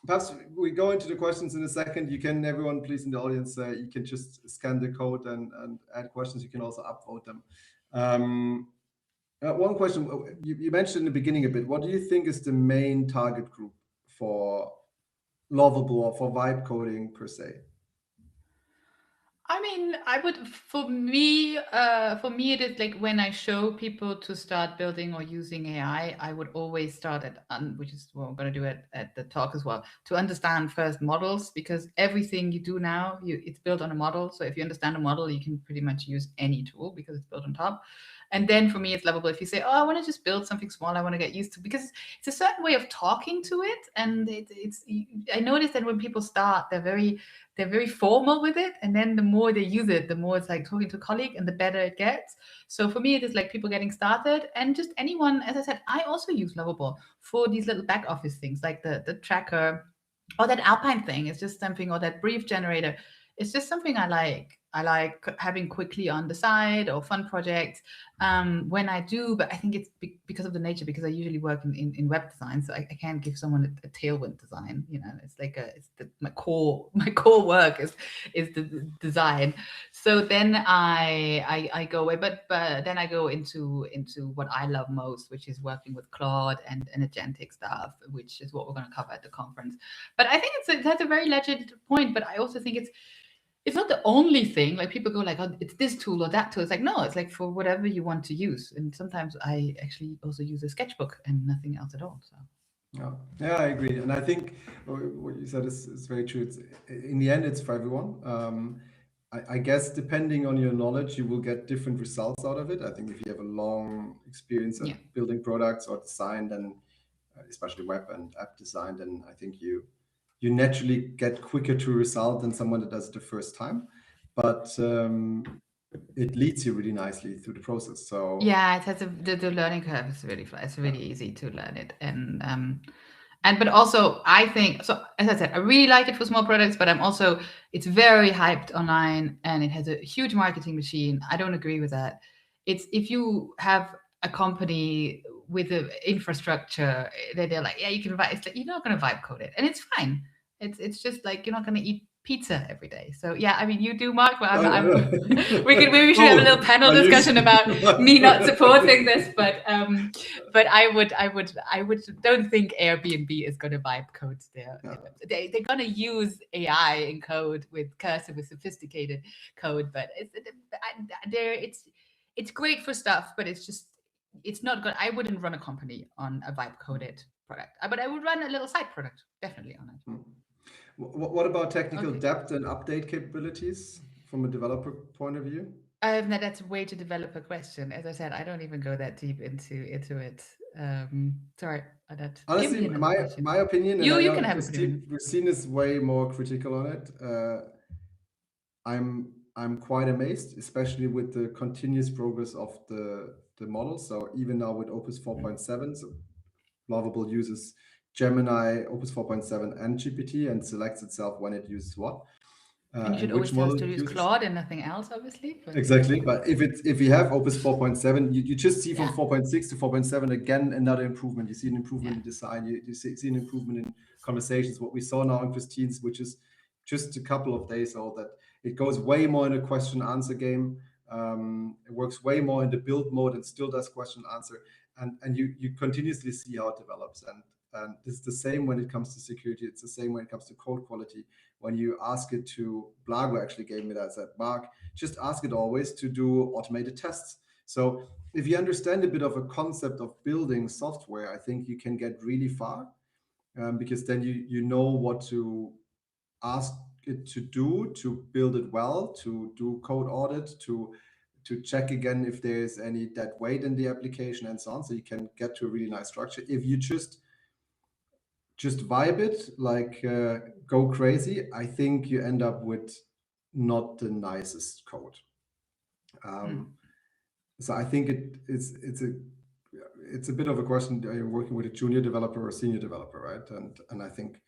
Perhaps we go into the questions in a second. You can, everyone, please in the audience, you can just scan the code and add questions. You can also upvote them. One question you mentioned in the beginning a bit. What do you think is the main target group for Lovable or for vibe coding per se? I mean, I would, for me, it is like when I show people to start building or using AI, I would always start at, which is what I'm going to do at the talk as well, to understand first models, because everything you do now, it's built on a model. So if you understand a model, you can pretty much use any tool because it's built on top. And then for me, it's lovable if you say, oh, I want to just build something small, I want to get used to, because it's a certain way of talking to it. And I noticed that when people start, they're very formal with it, and then the more they use it, the more it's like talking to a colleague, and the better it gets. So for me, it is like people getting started, and just anyone. As I said, I also use Lovable for these little back office things, like the tracker, or that Alpine thing. It's just something, or that brief generator. It's just something I like. I like having quickly on the side, or fun projects when I do. But I think it's because of the nature, because I usually work in web design, so I can't give someone a tailwind design. You know, it's like my core work is the design. So then I go away, but then I go into what I love most, which is working with Claude and agentic stuff, which is what we're going to cover at the conference. But I think that's a very legit point. But I also think it's not the only thing. Like people go like, oh, it's this tool or that tool. It's like, no, it's like for whatever you want to use. And sometimes I actually also use a sketchbook and nothing else at all. So. Yeah, I agree. And I think what you said is very true. It's, in the end, it's for everyone. I guess depending on your knowledge, you will get different results out of it. I think if you have a long experience of building products or design, then especially web and app design, then I think you naturally get quicker to result than someone that does it the first time. But it leads you really nicely through the process. So yeah, it has the learning curve is really flat. It's really easy to learn it, and but also I think so. As I said, I really like it for small products, but it's very hyped online, and it has a huge marketing machine. I don't agree with that. It's if you have a company with the infrastructure, they're like, yeah, you can vibe. It's like you're not going to vibe code it, and it's fine. It's just like you're not going to eat pizza every day. So yeah, I mean, you do, Mark. But maybe we should have a little panel discussion about me not supporting this. But I would don't think Airbnb is going to vibe code there. They're going to use AI in code with cursor with sophisticated code, but it's great for stuff, but it's not good. I wouldn't run a company on a vibe coded product, but I would run a little side product definitely on it. What about technical depth and update capabilities from a developer point of view? No, that's a way to develop a question. As I said, I don't even go that deep into it. Sorry, that. Honestly, Give me my opinion, and you I can know have opinion. Christine is way more critical on it. I'm quite amazed, especially with the continuous progress of the model. So even now with Opus 4.7, so Lovable uses Gemini, Opus 4.7, and GPT, and selects itself when it uses what. And you should always tell us to use Claude and nothing else, obviously. But exactly. But if you have Opus 4.7, you just see from 4.6 to 4.7 again another improvement. You see an improvement in design. You see an improvement in conversations. What we saw now in Christine's, which is just a couple of days old, that it goes way more in a question-answer game. It works way more in the build mode and still does question-answer. And you continuously see how it develops. And it's the same when it comes to security. It's the same when it comes to code quality. When you ask it to, Blago actually gave me that, said, Mark, just ask it always to do automated tests. So if you understand a bit of a concept of building software, I think you can get really far, because then you know what to ask it to do to build it well, to do code audit, to check again if there's any dead weight in the application and so on. So you can get to a really nice structure. If you just vibe it, like go crazy, I think you end up with not the nicest code. So I think it's a bit of a question. Are you working with a junior developer or a senior developer, right? And I think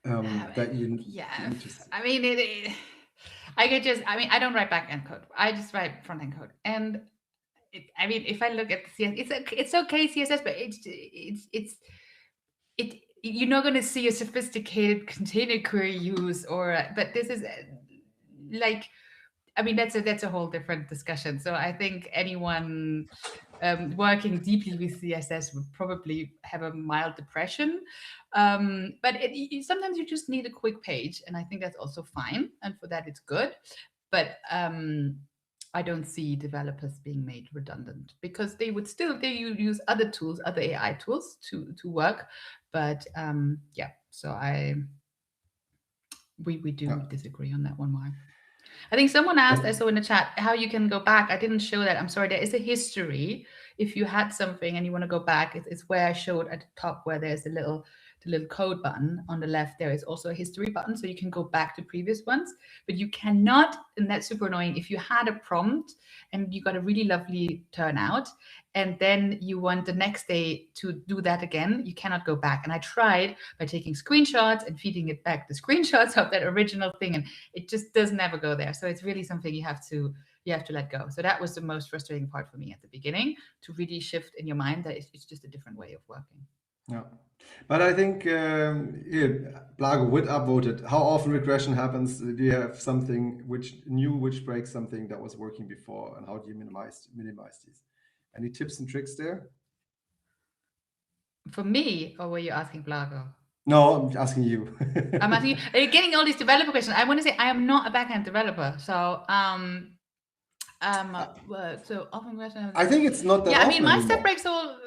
that you need to see. I mean, I don't write back-end code. I just write front-end code. And I mean, if I look at the CSS, it's okay CSS, but you're not going to see a sophisticated container query use, but this is like, I mean, that's a whole different discussion. So I think anyone working deeply with CSS would probably have a mild depression. But sometimes you just need a quick page, and I think that's also fine. And for that, it's good. But I don't see developers being made redundant, because they use other tools, other AI tools to work. But so we do disagree on that one, Mark. I think someone asked, I saw in the chat, how you can go back. I didn't show that. I'm sorry. There is a history. If you had something and you want to go back, it's where I showed at the top where there's the little code button on the left. There is also a history button, so you can go back to previous ones, but you cannot, and that's super annoying. If you had a prompt and you got a really lovely turnout, and then you want the next day to do that again, you cannot go back. And I tried by taking screenshots and feeding it back the screenshots of that original thing, and it just does never go there. So it's really something you have to let go. So that was the most frustrating part for me at the beginning, to really shift in your mind that it's just a different way of working. Yeah, but I think Blago would upvote it. How often regression happens? Do you have something which breaks something that was working before, and how do you minimize these? Any tips and tricks there? For me, or were you asking Blago? No, I'm asking you. I'm asking you. Are you getting all these developer questions? I want to say I am not a backend developer, so so often question. I think it's not that. Yeah, I mean, my step breaks all.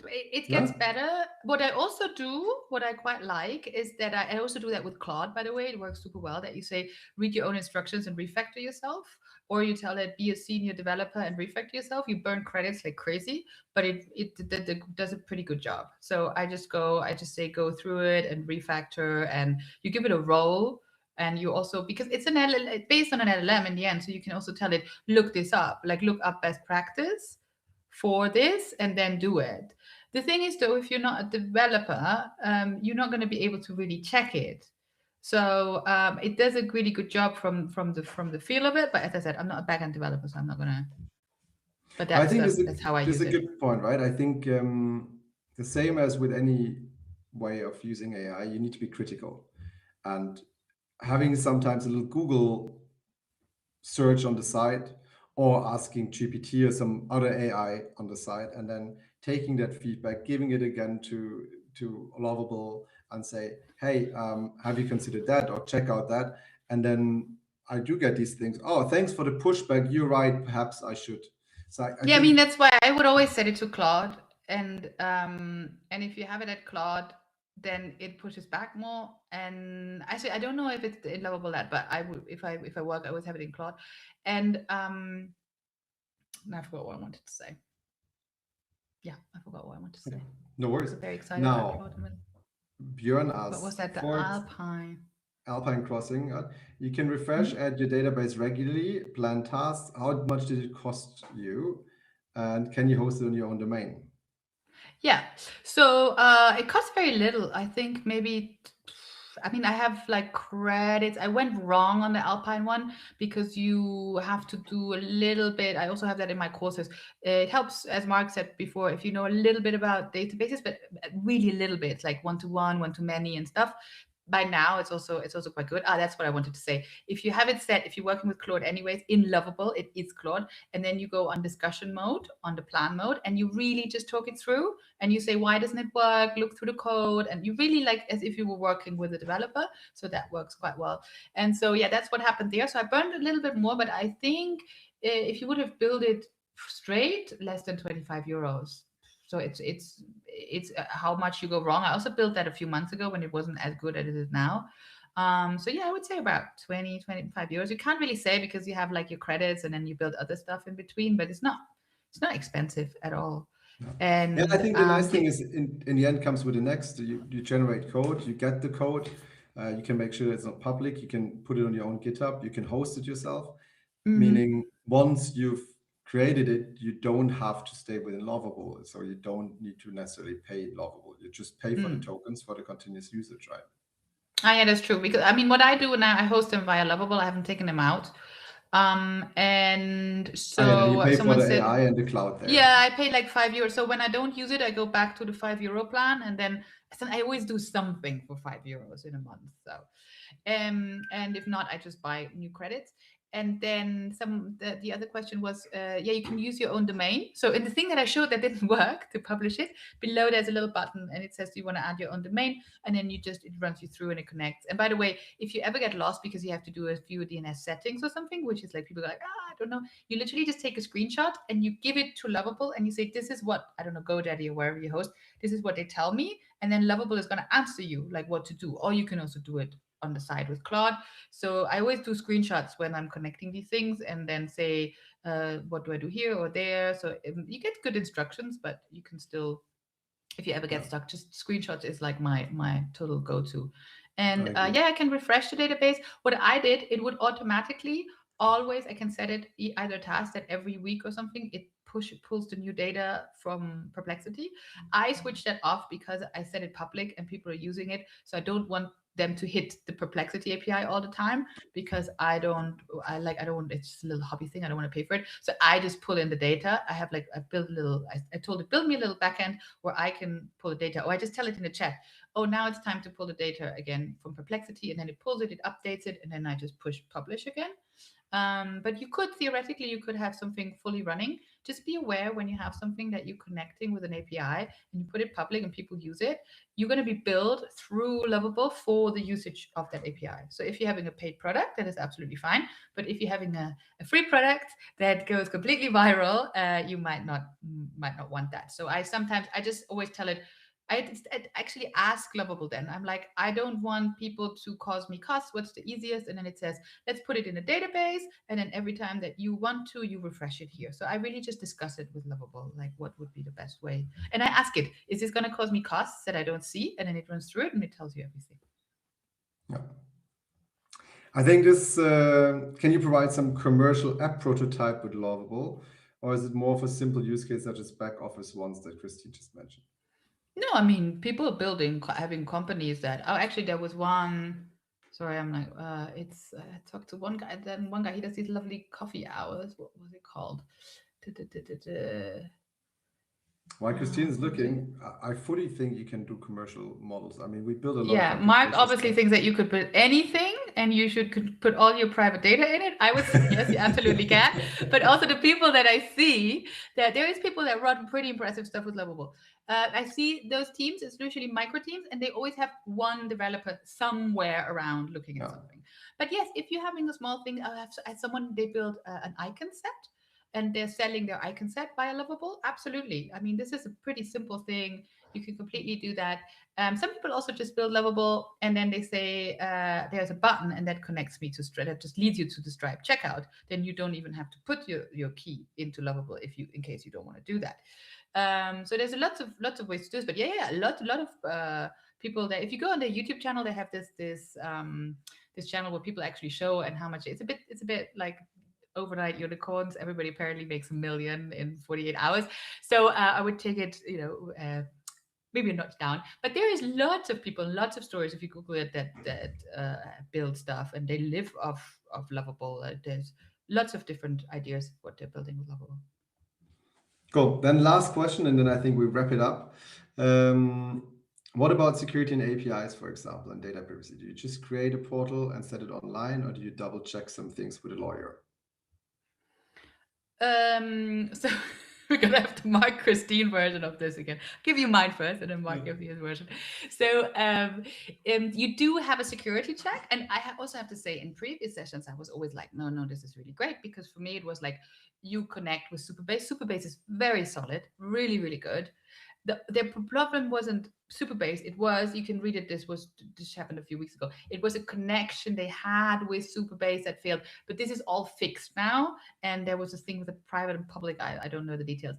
It gets better. What I also do, what I quite like, is that I also do that with Claude. By the way, it works super well. That you say read your own instructions and refactor yourself, or you tell it be a senior developer and refactor yourself. You burn credits like crazy, but it does a pretty good job. So I just say go through it and refactor, and you give it a role. And you also, because it's based on an LLM in the end, so you can also tell it, look this up, like look up best practice for this and then do it. The thing is, though, if you're not a developer, you're not going to be able to really check it. So it does a really good job from the feel of it. But as I said, I'm not a backend developer, so I'm not going to. But that's how I use it. That's a good point, right? I think the same as with any way of using AI, you need to be critical. And having sometimes a little Google search on the side, or asking GPT or some other AI on the side, and then taking that feedback, giving it again to Lovable and say, hey, have you considered that, or check out that? And then I do get these things. Oh, thanks for the pushback. You're right. Perhaps I should. So I Yeah, I mean, think, that's why I would always set it to Claude, and if you have it at Claude, then it pushes back more. And actually, I don't know if it's in Lovable that, but I would, if I work, I always have it in Claude. And I forgot what I wanted to say. Yeah, I forgot what I wanted to say. no worries. So very excited about Now, Claude. Björn What was asks that? The for Alpine Crossing. You can refresh Mhm. at your database regularly, plan tasks. How much did it cost you? And can you host it on your own domain? Yeah. So it costs very little. I think maybe, I mean, I have like credits. I went wrong on the Alpine one because you have to do a little bit. I also have that in my courses. It helps, as Mark said before, if you know a little bit about databases, but really a little bit, like one-to-one, one-to-many and stuff. By now, it's also quite good. That's what I wanted to say. If you have it set, if you're working with Claude anyways, in Lovable, it is Claude, and then you go on discussion mode, on the plan mode, and you really just talk it through, and you say, why doesn't it work? Look through the code, and you really like as if you were working with a developer. So that works quite well. And so yeah, that's what happened there. So I burned a little bit more, but I think if you would have built it straight, less than 25 euros. So it's how much you go wrong. I also built that a few months ago when it wasn't as good as it is now. So yeah, I would say about 20-25 euros. You can't really say because you have like your credits and then you build other stuff in between, but it's not expensive at all. Yeah. Yeah, I And think the nice thing is in the end comes with the next. You generate code, you get the code, you can make sure it's not public, you can put it on your own GitHub, you can host it yourself, mhm. meaning once you've created it, you don't have to stay within Lovable. So you don't need to necessarily pay Lovable. You just pay for the Mm. tokens for the continuous usage, right? Yeah, that's true. Because I mean, what I do now, I host them via Lovable. I haven't taken them out. And Ah, yeah, then you so pay for someone the said, AI and the cloud there. yeah, I pay like 5 euros. So when I don't use it, I go back to the 5 euro plan, and then I always do something for 5 euros in a month. So and if not, I just buy new credits. And then the other question was, yeah, you can use your own domain. So in the thing that I showed that didn't work to publish it, below there's a little button and it says, do you want to add your own domain? And then it runs you through and it connects. And by the way, if you ever get lost because you have to do a few DNS settings or something, which is like people are like, I don't know, you literally just take a screenshot and you give it to Lovable and you say, this is what, I don't know, GoDaddy or wherever you host, this is what they tell me. And then Lovable is going to answer you like what to do. Or you can also do it on the side with Claude. So I always do screenshots when I'm connecting these things and then say, what do I do here or there? So you get good instructions, but you can still, if you ever Yeah, get stuck, just screenshots is like my total go-to. I And agree. yeah, I can refresh the database. What I did, it would automatically always, I can set it either task that every week or something, it pulls the new data from Perplexity. I switched that off because I set it public and people are using it. So I don't want them to hit the Perplexity API all the time because I don't, it's just a little hobby thing. I don't want to pay for it. So I just pull in the data. I built a little, I told it, build me a little backend where I can pull the data. Or I just tell it in the chat, oh, now it's time to pull the data again from Perplexity. And then it pulls it, it updates it, and then I just push publish again. But you could theoretically, you could have something fully running. Just be aware when you have something that you're connecting with an API and you put it public and people use it, you're going to be billed through Lovable for the usage of that API. So if you're having a paid product, that is absolutely fine. But if you're having a free product that goes completely viral, you might not want that. So I just always tell it, I actually ask Lovable then. I'm like, I don't want people to cause me costs. What's the easiest? And then it says, let's put it in a database. And then every time that you want to, you refresh it here. So I really just discuss it with Lovable, like what would be the best way. And I ask it, is this going to cause me costs that I don't see? And then it runs through it and it tells you everything. Yeah. I think this, can you provide some commercial app prototype with Lovable, or is it more for simple use cases such as back office ones that Christine just mentioned? No, I mean, people are having companies that, oh, actually, there was one. Sorry, I'm like, I talked to one guy, then one guy, he does these lovely coffee hours. What was it called? While Christine is looking, I fully think you can do commercial models. I mean, we build a lot Yeah, of Mark applications. obviously thinks that you could put anything and you could put all your private data in it. I would say yes, you absolutely can. But also the people that I see, that there is people that run pretty impressive stuff with Lovable. I see those teams, it's usually micro teams, and they always have one developer somewhere around looking at something. But yes, if you're having a small thing, I have someone, they build an icon set, and they're selling their icon set via Lovable. Absolutely. I mean, this is a pretty simple thing. You can completely do that. Some people also just build Lovable, and then they say there's a button, and that connects me to Stripe. That just leads you to the Stripe checkout. Then you don't even have to put your key into Lovable in case you don't want to do that. So there's lots of ways to do this. But yeah, a lot of people that, if you go on their YouTube channel, they have this channel where people actually show and how much it's a bit like overnight unicorns. Everybody apparently makes $1 million in 48 hours. So I would take it, maybe a notch down. But there is lots of people, lots of stories if you Google it that build stuff, and they live off of Lovable. There's lots of different ideas what they're building with Lovable. Cool. Then last question, and then I think we wrap it up. What about security and APIs, for example, and data privacy? Do you just create a portal and set it online, or do you double check some things with a lawyer? So we're gonna have to Mark Christine version of this again. I'll give you mine first, and then Mark gives you his version. So you do have a security check, and I also have to say, in previous sessions, I was always like, no, this is really great, because for me it was like, you connect with Superbase. Superbase is very solid, really, really good. The problem wasn't Superbase. It was, you can read it. This happened a few weeks ago. It was a connection they had with Superbase that failed, but this is all fixed now. And there was a thing with the private and public. I don't know the details.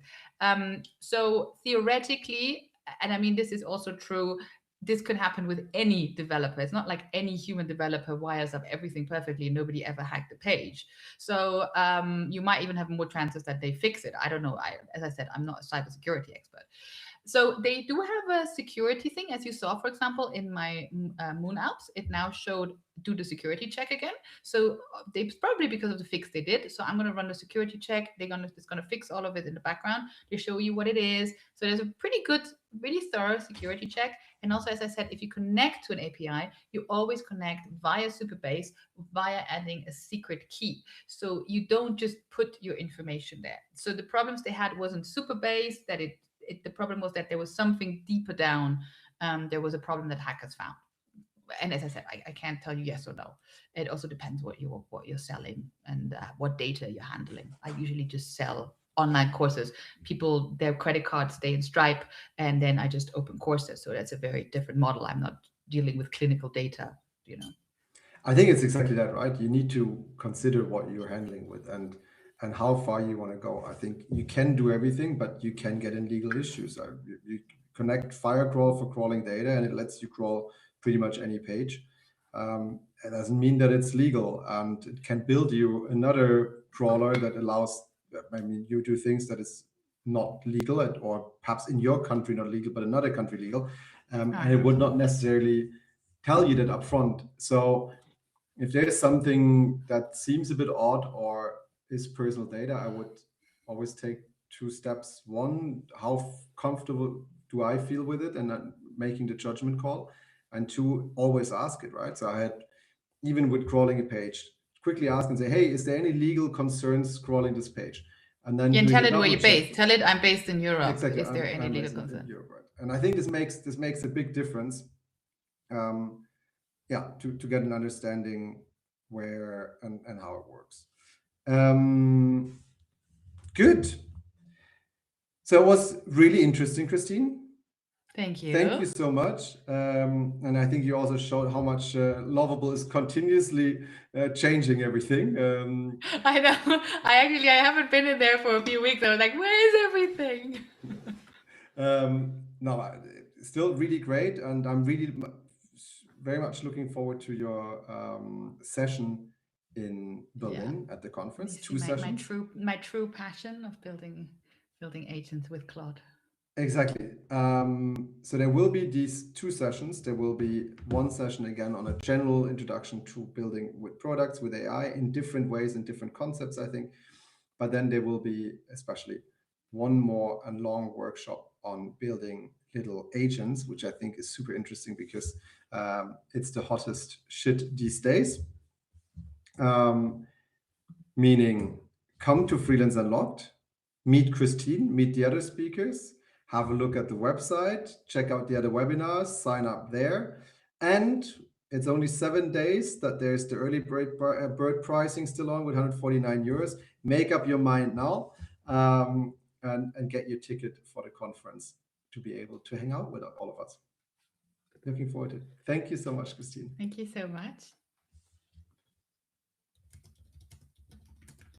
So theoretically, and I mean, this is also true, this can happen with any developer. It's not like any human developer wires up everything perfectly and nobody ever hacked the page. So you might even have more chances that they fix it. I don't know. As I said, I'm not a cybersecurity expert. So they do have a security thing, as you saw, for example, in my Moon Alps. It now showed do the security check again. So they probably because of the fix they did. So I'm going to run the security check. It's going to fix all of it in the background. They show you what it is. So there's a pretty good, really thorough security check. And also, as I said, if you connect to an API, you always connect via Superbase via adding a secret key. So you don't just put your information there. So the problems they had wasn't Superbase, that the problem was that there was something deeper down. There was a problem that hackers found. And as I said, I can't tell you yes or no. It also depends what you're selling and what data you're handling. I usually just sell online courses. People, their credit cards stay in Stripe, and then I just open courses. So that's a very different model. I'm not dealing with clinical data, I think it's exactly that, right? You need to consider what you're handling with and how far you want to go. I think you can do everything, but you can get in legal issues. You connect Firecrawl for crawling data, and it lets you crawl pretty much any page. It doesn't mean that it's legal, and it can build you another crawler that allows, you do things that is not legal, or perhaps in your country not legal, but another country legal, and it would not necessarily tell you that upfront. So if there's something that seems a bit odd or is personal data, I would always take 2 steps. One, how comfortable do I feel with it, and then making the judgment call. And 2, always ask it, right? So I had, even with crawling a page, quickly ask and say, hey, is there any legal concerns crawling this page? And then tell it where you're based. Tell it I'm based in Europe. Exactly. Is there any legal concern? Europe, right? And I think this makes a big difference. To get an understanding where and how it works. Good. So it was really interesting, Christine. Thank you. Thank you so much. And I think you also showed how much Lovable is continuously changing everything. I know. I haven't been in there for a few weeks. I was like, where is everything? No, still really great. And I'm really very much looking forward to your session in Berlin at the conference. 2 sessions. My true passion of building agents with Claude. Exactly. So there will be these 2 sessions. There will be one session again on a general introduction to building with products with AI in different ways and different concepts, I think. But then there will be especially one more and long workshop on building little agents, which I think is super interesting because it's the hottest shit these days. Meaning, come to Freelance Unlocked, meet Christine, meet the other speakers, have a look at the website, check out the other webinars, sign up there. And it's only 7 days that there's the early bird pricing still on with 149 euros. Make up your mind now and get your ticket for the conference to be able to hang out with all of us. Looking forward to it. Thank you so much, Christine. Thank you so much.